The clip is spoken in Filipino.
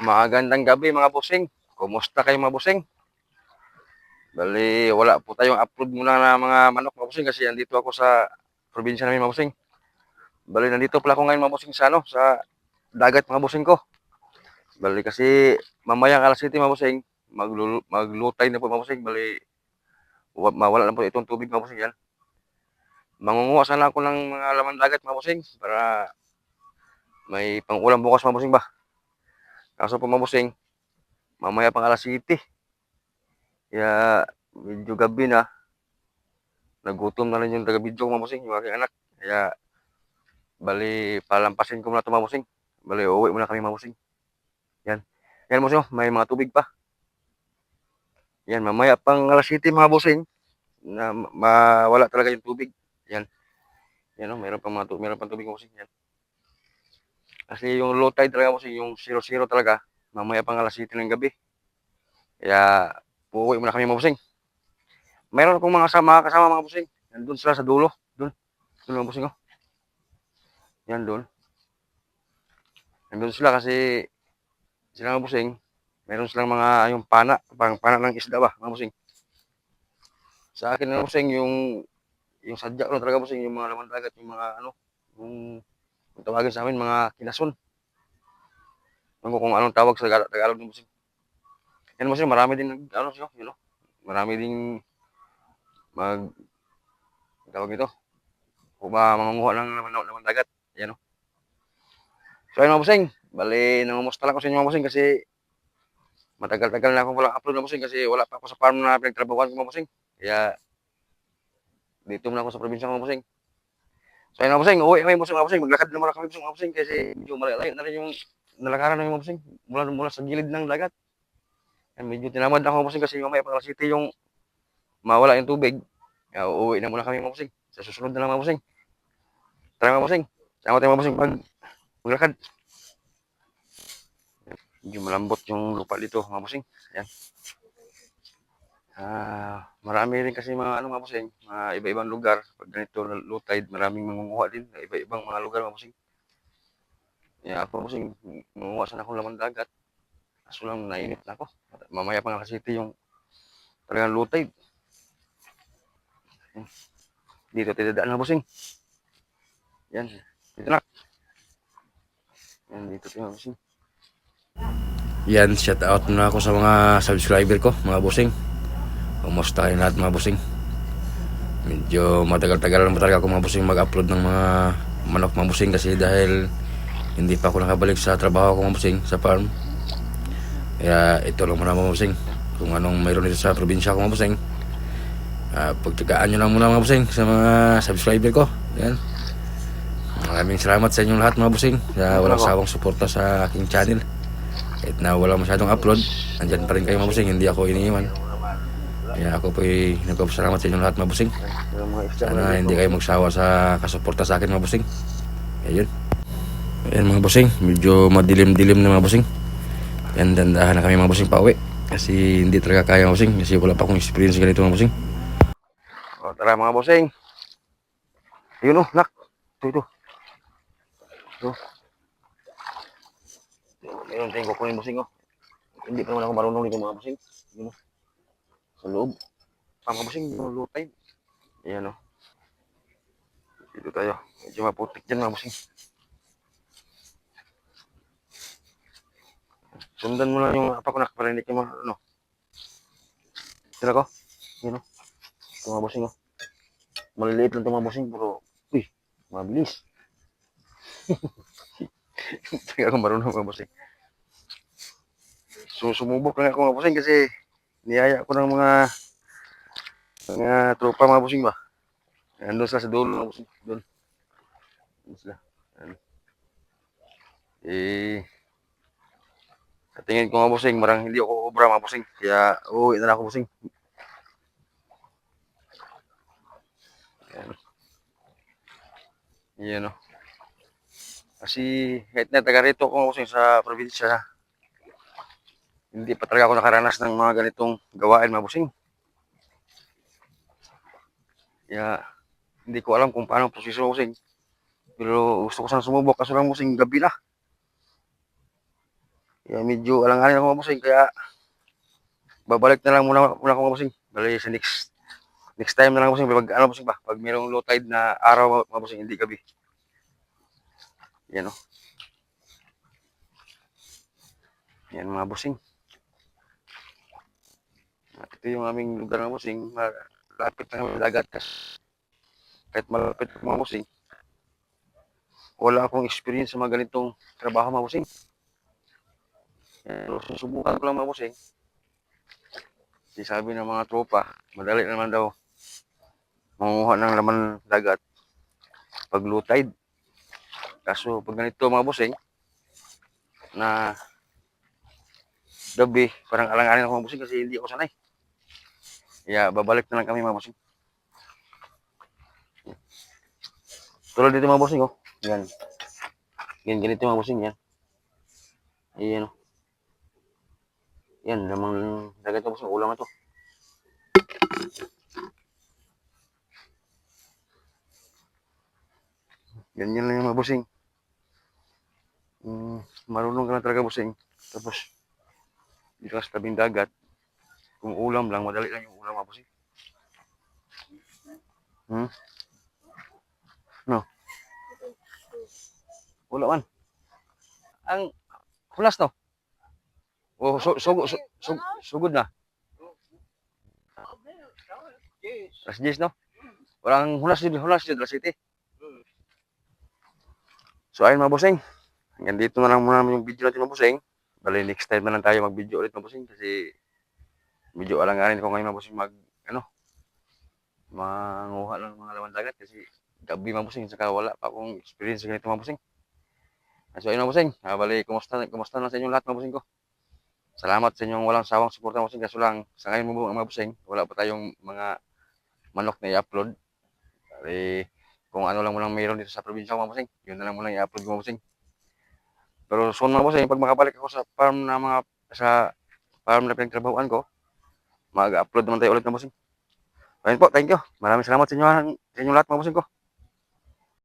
Magandang gabi mga bossing. Kumusta kayo mga bossing? Bali, wala po tayong upload muna na mga manok mga bossing kasi andito ako sa probinsya namin mga bossing. Bali, nandito pala ako ngayon mga bossing sa sa dagat mga bossing ko. Bali kasi mamayang alas 7 mga bossing, maglutay na po mga bossing. Bali, mawala na po itong tubig mga bossing yan. Mangunguha sana ako ng mga laman dagat mga bossing para may pang-ulam bukas mga bossing ba. Kaso po mga bossing, mamaya pang alas 7. Kaya medyo gabi na. Nagutom na rin yung taga-video mga bossing, yung aking anak. Kaya bali palampasin ko muna ito mga bossing. Bali uuwi muna kami mga bossing. Yan. Yan bossing, may mga tubig pa. Yan, mamaya pang alas 7 mga bossing na mawala talaga yung tubig. Yan. Yan oh, meron pang tubig mga bossing. Yan. Kasi yung low tide talaga bossing, yung 0-0 talaga, mamaya pang alas 7 ng gabi. Kaya uuwi muna kami mga bossing. Meron akong mga kasama mga bossing. Nandun sila sa dulo. Doon mga bossing oh. Yan doon. Nandun sila kasi sila mga bossing, meron silang mga yung pana ng isda ba, mga bossing. Sa akin mga bossing, yung sadya ko talaga bossing, yung mga laman dagat, yung mga ano, yung tawagin sa amin, mga kinason. Ano kung anong tawag sa Tagalog ng bossing. Yan bossing, marami din, ano siya, you know, marami ding tawag ito, kung ba mangunguha ng laman dagat, yan o. So ayun mga bossing, bali, nangumusta lang ko sa inyo mga bossing kasi matagal-tagal na ako walang upload na bossing kasi wala pa ako sa farm na pinagtrabahuan ko mga bossing. Kaya dito muna ako sa probinsya mga bossing. So ayun mga bossing, uwi kami bossing mga bossing. Maglakad na muna kami bossing mga bossing kasi medyo malayo na rin yung nalakaran namin mga bossing. Mula sa gilid ng dagat. Yan, medyo tinamad na ako mga bossing kasi mamaya pang alas 7 yung mawala yung tubig. Kaya uuwi na muna kami mga bossing. Sa susunod na lang mga bossing. Tara mga bossing. Sama tayo mga bossing maglakad. Medyo malambot yung lupa dito mga bossing. Yan. Marami rin kasi mga bossing, mga iba-ibang lugar. Pag ganito low tide, maraming mangunguha din sa iba-ibang mga lugar mga bossing. Kaya ako bossing, mangunguha sana akong laman dagat. Kaso lang nainit na ako. Mamaya pa nga kasi ito yung talagang low tide. Dito tayo dadaan na bossing. Yan. Dito na. Yan, dito tayo bossing. Yan, shout out na ako sa mga subscriber ko, mga bossing. Kumusta kayo lahat mga bossing? Medyo matagal-tagal lang talaga ako mga bossing mag-upload ng mga manok mga bossing kasi dahil hindi pa ako nakabalik sa trabaho ko mga bossing sa farm. Kaya ito lang muna mga bossing. Kung anong mayroon dito sa probinsya ko mga bossing, pagtyagaan nyo lang muna mga bossing sa mga subscriber ko. Yan. Maraming salamat sa inyong lahat mga bossing sa walang sawang suporta sa aking channel. Kahit na wala masyadong upload, andyan pa rin kayo mga bossing, hindi ako iniiwan. Kaya ako po'y nagpapasalamat sa inyong lahat mga bossing. Sana hindi kayo magsawa sa kasuporta sa akin mga bossing. Ayun. Ayan mga bossing, medyo madilim-dilim na mga bossing. Yan, dandahan na kami mga bossing pauwi. Kasi hindi talaga kaya mga bossing, kasi wala pa akong experience ganito mga bossing. O tara mga bossing. Ayun o, nak. Ito. Meron tayong kukunin bossing o. Hindi pa naman ako marunong dito mga bossing. Yun o. Sa loob. Mga bossing, low tide. Ayan o. Dito tayo. Medyo maputik dyan mga bossing. Sundan mo lang yung apa ko nak para hindi kayo ano. Tira ko. Yun o. Ito mga bossing o. Maliliit lang ito mga bossing pero uy, mabilis. Hindi ako marunong mga bossing. Sumubok lang ako mga bossing kasi niyaya ko ng mga tropa mga bossing ba. Nandun sila sa dulo mga bossing. Doon. Nandun sila. Sa tingin ko mga bossing, marang hindi ako obra mga bossing. Kaya uuwi na lang ako bossing. Yan o. Kasi kahit na taga rito ako mga bossing sa probinsya, hindi pa talaga ako nakaranas ng mga ganitong gawain mga bossing. Kaya hindi ko alam kung paano proseso bossing. Pero gusto ko sana sumubok kaso lang bossing gabi na. Kaya medyo alanganin ako mga bossing, kaya babalik na lang muna ako mga bossing. Bali sa next time na lang bossing, pag ano bossing ba, pag mayroong low tide na araw mga bossing, hindi gabi. Yan oh. Yan mga bossing. At ito yung aming lugar mga bossing, malapit na kami dagat kasi kahit malapit mga bossing, wala akong experience sa mga ganitong trabaho mga bossing. Pero susubukan ko lang mga bossing. Kasi sabi ng mga tropa, madali naman daw manguha ng laman dagat pag low tide. Kaso pag ganito mga bossing, na gabi, parang alang-alang ako mga bossing kasi hindi ako sanay. Kaya babalik na lang kami mga bossing. Tulad dito mga bossing oh. Yan. Yan, ganito mga bossing yan. Ayan oh. Yan, lamang dagat mga bossing, ulam na to. Ganyan lang yung mga bossing. Marunong ka na talaga bossing. Tapos, dito ka sa tabing dagat. Kung ulam lang, madali lang yung ulam mga bossing. No? Wala man. Ang hulas no? Oh, sugod na. Alas 10 no? Walang hulas dito, alas 7. So ayun mga bossing. Hanggang dito na lang muna yung video natin mga bossing. Bali next time na lang tayo mag-video ulit mga bossing kasi medyo alanganin ko ngayon mga bossing manguha lang ng mga laman dagat kasi gabi mga bossing saka wala pa akong experience sa ganito mga bossing. So ayun mga bossing, bali kumusta na sa inyo lahat mga bossing ko. Salamat sa inyong walang sawang suporta mga bossing, kaso lang sa ngayon mga bossing, wala pa tayong mga manok na i-upload. Bali kung ano lang muna mayroon dito sa probinsya mga bossing, yun na lang muna i-upload mga bossing. Pero soon mga bossing, pag makabalik ako sa farm na pinagtrabahuan ko, mag-upload naman tayo ulit mga bossing. Ayun po, thank you. Maraming salamat sa inyo lahat mga bossing ko.